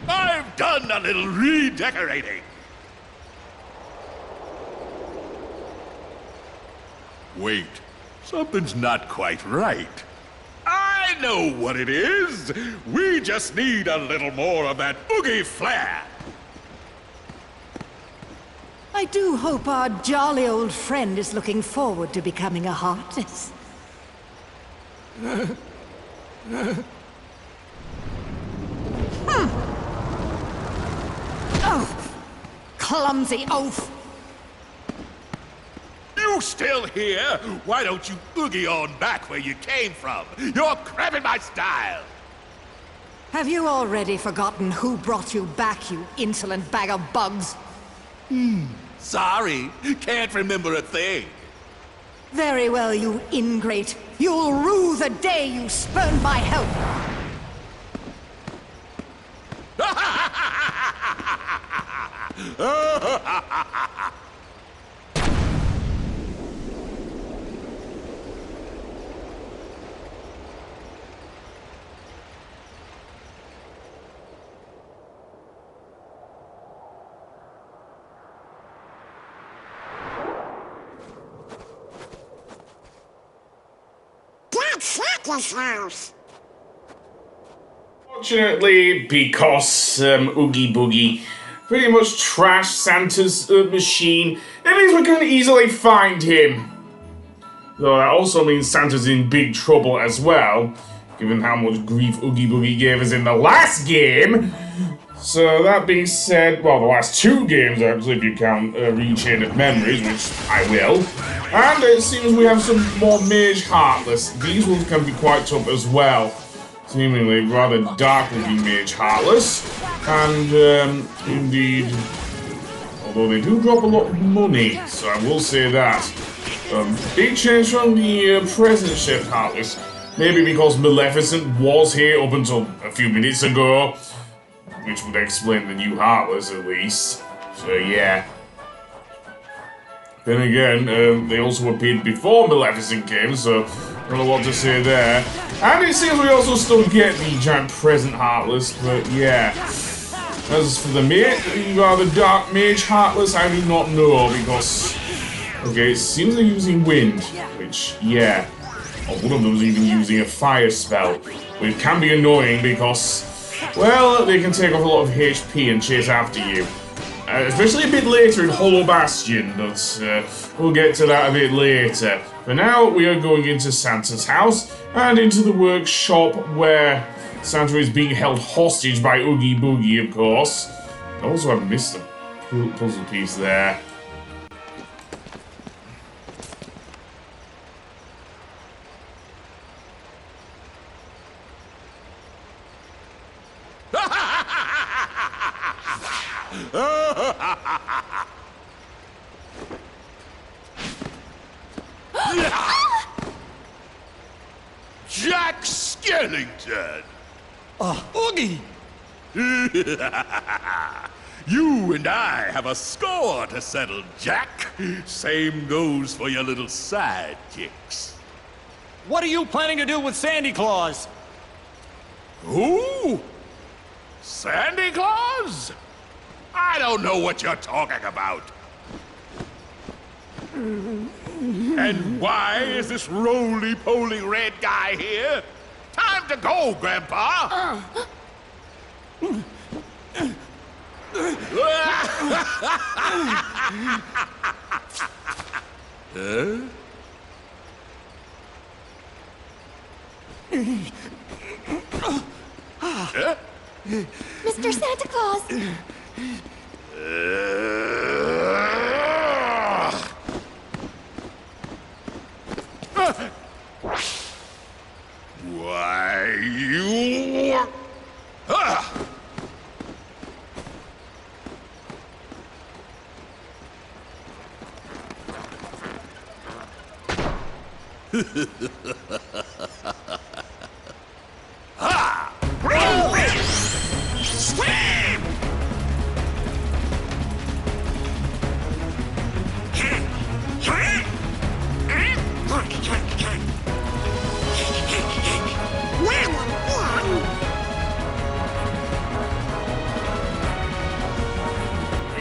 I've done a little redecorating. Wait, something's not quite right. I know what it is. We just need a little more of that boogie flair. I do hope our jolly old friend is looking forward to becoming a heartless. Oh, clumsy oaf! You still here? Why don't you oogie on back where you came from? You're cramping my style. Have you already forgotten who brought you back, you insolent bag of bugs? Sorry, can't remember a thing. Very well, you ingrate. You'll rue the day you spurned my help. Santa's house. Fortunately, because Oogie Boogie pretty much trashed Santa's machine, it means we can easily find him. Though that also means Santa's in big trouble as well, given how much grief Oogie Boogie gave us in the last game. So that being said, well, the last two games actually, if you count Rechain of Memories, which I will. And it seems we have some more Mage Heartless. These ones can be quite tough as well. Seemingly rather dark-looking Mage Heartless. And indeed, although they do drop a lot of money, so I will say that. Big change from the present shift Heartless. Maybe because Maleficent was here up until a few minutes ago, which would explain the new Heartless at least. So yeah. Then again, they also appeared before Maleficent came, so I don't know what to say there. And it seems we also still get the giant present Heartless, but yeah. As for the rather dark Mage Heartless, I do not know because... Okay, it seems they're using wind, which, yeah. Or one of them is even using a fire spell, which can be annoying because, well, they can take off a lot of HP and chase after you. Especially a bit later in Hollow Bastion, but we'll get to that a bit later. For now, we are going into Santa's house and into the workshop where Santa is being held hostage by Oogie Boogie, of course. Also, I've missed a puzzle piece there. Jack Skellington! Oogie! You and I have a score to settle, Jack. Same goes for your little sidekicks. What are you planning to do with Sandy Claus? Who? Sandy Claus? I don't know what you're talking about. And why is this roly-poly red guy here? Time to go, Grandpa! Huh? Mr. Santa Claus! Why, you...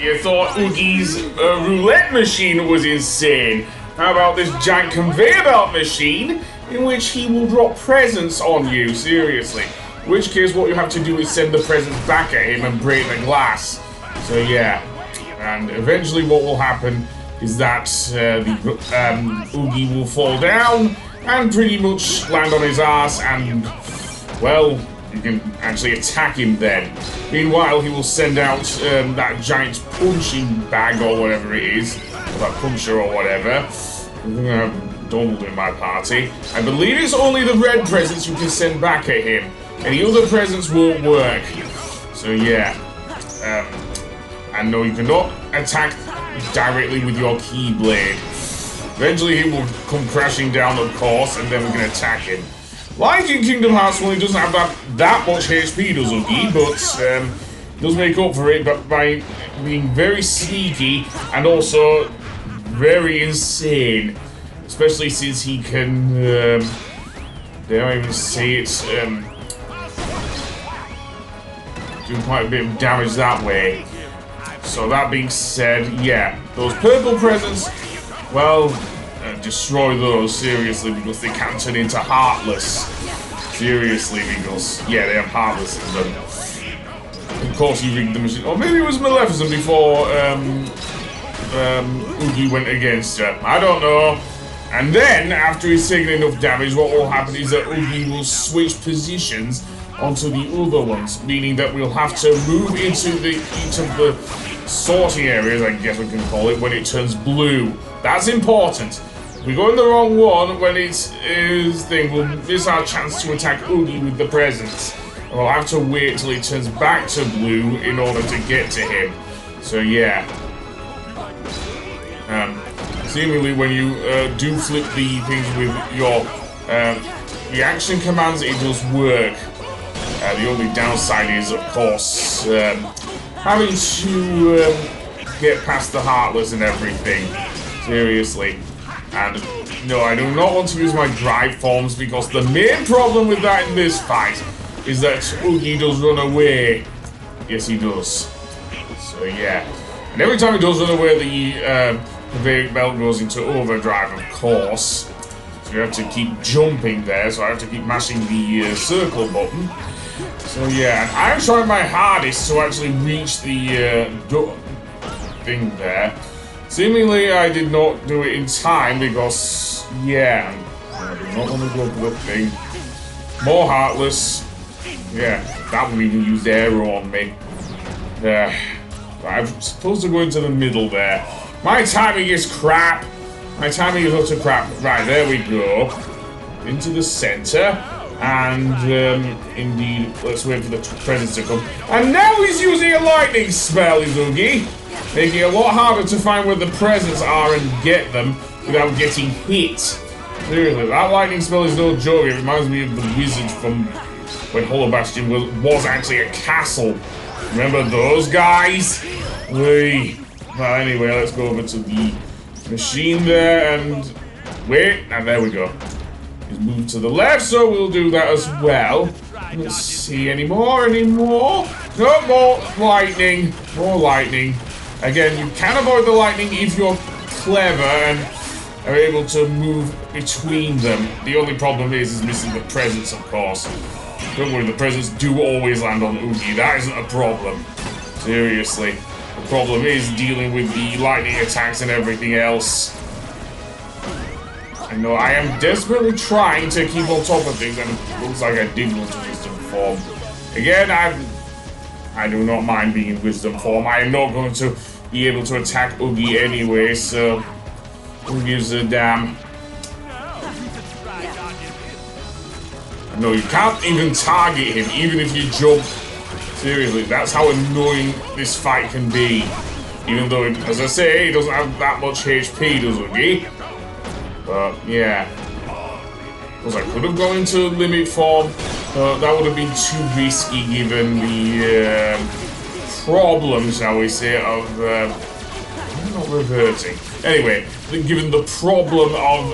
You thought Oogie's roulette machine was insane. How about this giant conveyor belt machine in which he will drop presents on you? Seriously. In which case, what you have to do is send the presents back at him and break the glass. So yeah. And eventually what will happen is that Oogie will fall down and pretty much land on his ass and, well, you can actually attack him then. Meanwhile, he will send out that giant punching bag or whatever it is, or that puncher or whatever. I'm gonna have Donald in my party. I believe it's only the red presents you can send back at him. Any other presents won't work. So yeah. And no, you cannot attack directly with your keyblade. Eventually he will come crashing down, of course, and then we can attack him. Like in Kingdom Hearts 1, he doesn't have that much HP, does Oogie, but does make up for it by being very sneaky and also very insane. Especially since he can, dare I even say it, do quite a bit of damage that way. So that being said, yeah, those purple presents, well, destroy those, seriously, because they can turn into Heartless. Seriously, because, yeah, they have Heartless in them. Of course you rigged the machine. Or maybe it was Maleficent before Oogie went against her. I don't know. And then, after he's taken enough damage, what will happen is that Oogie will switch positions onto the other ones, meaning that we'll have to move into each of the sorting areas, I guess we can call it, when it turns blue. That's important. If we go in the wrong one when it's his thing, we'll miss our chance to attack Oogie with the presents. And we'll have to wait till it turns back to blue in order to get to him. So yeah. Seemingly when you do flip the things with your reaction commands, it does work. The only downside is, of course, having to get past the Heartless and everything. Seriously. And no, I do not want to use my drive forms because the main problem with that in this fight is that Oogie does run away. Yes, he does. So yeah. And every time he does run away, the conveyor belt goes into overdrive, of course. So you have to keep jumping there, so I have to keep mashing the circle button. So yeah, and I'm trying my hardest to actually reach the thing there. Seemingly I did not do it in time because, yeah, I do not want to go for the thing. More Heartless. Yeah, that one even used arrow on me. I'm supposed to go into the middle there. My timing is crap. My timing is utter crap. Right, there we go. Into the center. And, indeed, let's wait for the presents to come. And now he's using a lightning spell, is Oogie. Making it a lot harder to find where the presents are and get them without getting hit. Seriously, that lightning spell is no joke. It reminds me of the wizard from when Hollow Bastion was actually a castle. Remember those guys? Well, anyway, let's go over to the machine there and wait. And there we go. He's moved to the left, so we'll do that as well. Let's see, any more? No, more lightning. More lightning. Again, you can avoid the lightning if you're clever and are able to move between them. The only problem is missing the presents, of course. Don't worry, the presents do always land on Oogie. That isn't a problem. Seriously. The problem is dealing with the lightning attacks and everything else. I know I am desperately trying to keep on top of things, and it looks like I did go to Wisdom Form. Again, I do not mind being in Wisdom Form. I am not going to be able to attack Oogie anyway, so who gives a damn? No, you can't even target him, even if you jump. Seriously, that's how annoying this fight can be. Even though, as I say, he doesn't have that much HP, does Oogie? But, yeah. Because I could have gone into limit form, but that would have been too risky given the problem, shall we say, of... I'm not reverting. Anyway, given the problem of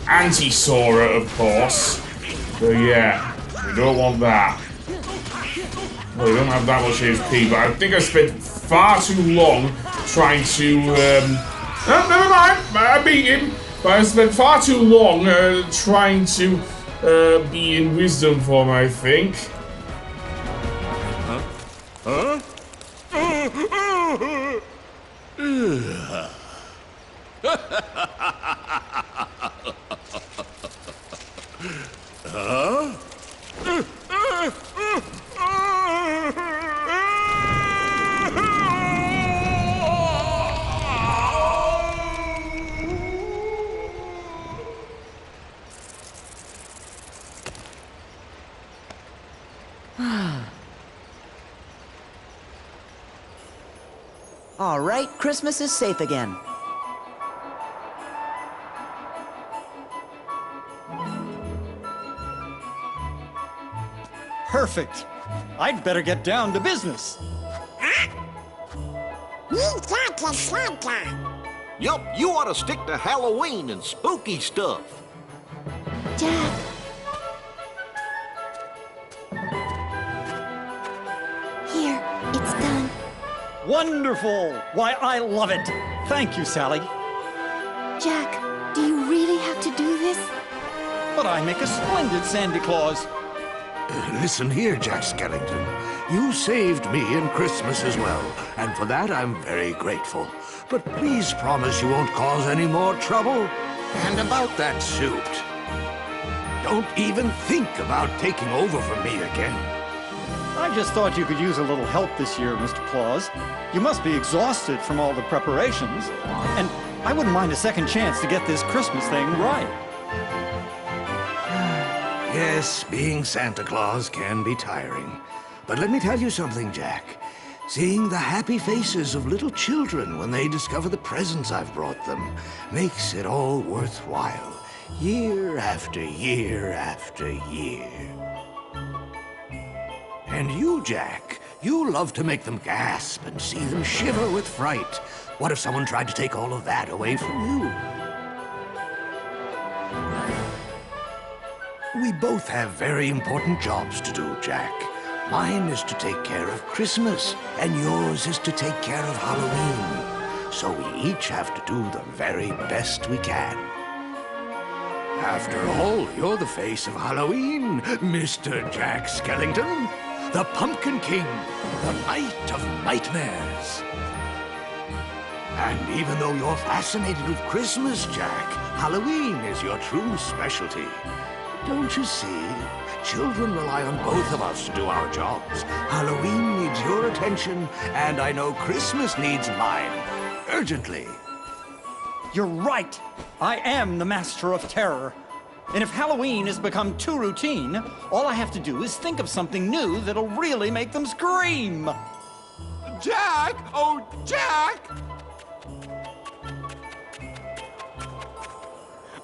Anti-Sora, of course. So, yeah, we don't want that. Well, we don't have that much HP, but I think I spent far too long trying to, oh, never mind, I beat him. But I spent far too long trying to be in wisdom form, I think. Huh? All right, Christmas is safe again. Perfect. I'd better get down to business. You got the Santa. Yup, you ought to stick to Halloween and spooky stuff. Jack. Here, it's done. Wonderful. Why, I love it. Thank you, Sally. Jack, do you really have to do this? But I make a splendid Santa Claus. Listen here, Jack Skellington. You saved me and Christmas as well, and for that I'm very grateful. But please promise you won't cause any more trouble. And about that suit, don't even think about taking over from me again. I just thought you could use a little help this year, Mr. Claus. You must be exhausted from all the preparations. And I wouldn't mind a second chance to get this Christmas thing right. Yes, being Santa Claus can be tiring. But let me tell you something, Jack. Seeing the happy faces of little children when they discover the presents I've brought them makes it all worthwhile, year after year after year. And you, Jack, you love to make them gasp and see them shiver with fright. What if someone tried to take all of that away from you? We both have very important jobs to do, Jack. Mine is to take care of Christmas, and yours is to take care of Halloween. So we each have to do the very best we can. After all, you're the face of Halloween, Mr. Jack Skellington. The Pumpkin King, the Knight of Nightmares. And even though you're fascinated with Christmas, Jack, Halloween is your true specialty. Don't you see? Children rely on both of us to do our jobs. Halloween needs your attention, and I know Christmas needs mine. Urgently. You're right. I am the master of terror. And if Halloween has become too routine, all I have to do is think of something new that'll really make them scream. Jack! Oh, Jack!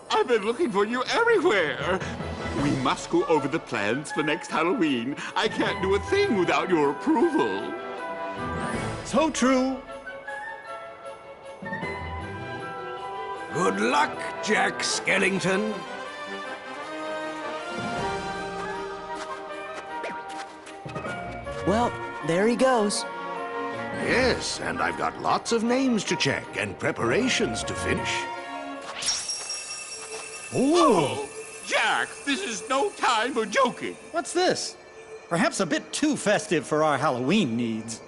I've been looking for you everywhere. We must go over the plans for next Halloween. I can't do a thing without your approval. So true. Good luck, Jack Skellington. Well, there he goes. Yes, and I've got lots of names to check and preparations to finish. Oh, Jack, this is no time for joking. What's this? Perhaps a bit too festive for our Halloween needs.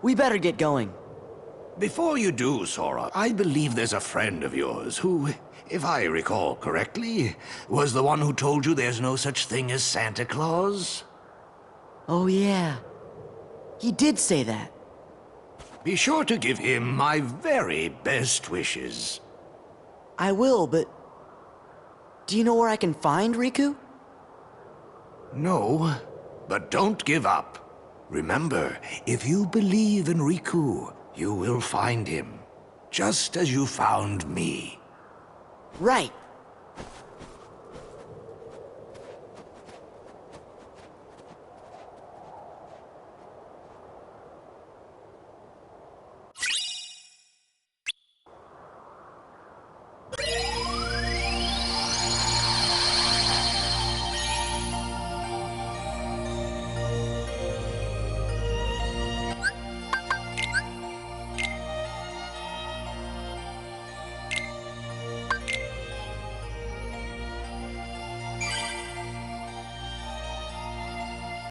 We better get going. Before you do, Sora, I believe there's a friend of yours who, if I recall correctly, was the one who told you there's no such thing as Santa Claus? Oh, yeah. He did say that. Be sure to give him my very best wishes. I will, but... do you know where I can find Riku? No, but don't give up. Remember, if you believe in Riku, you will find him. Just as you found me. Right.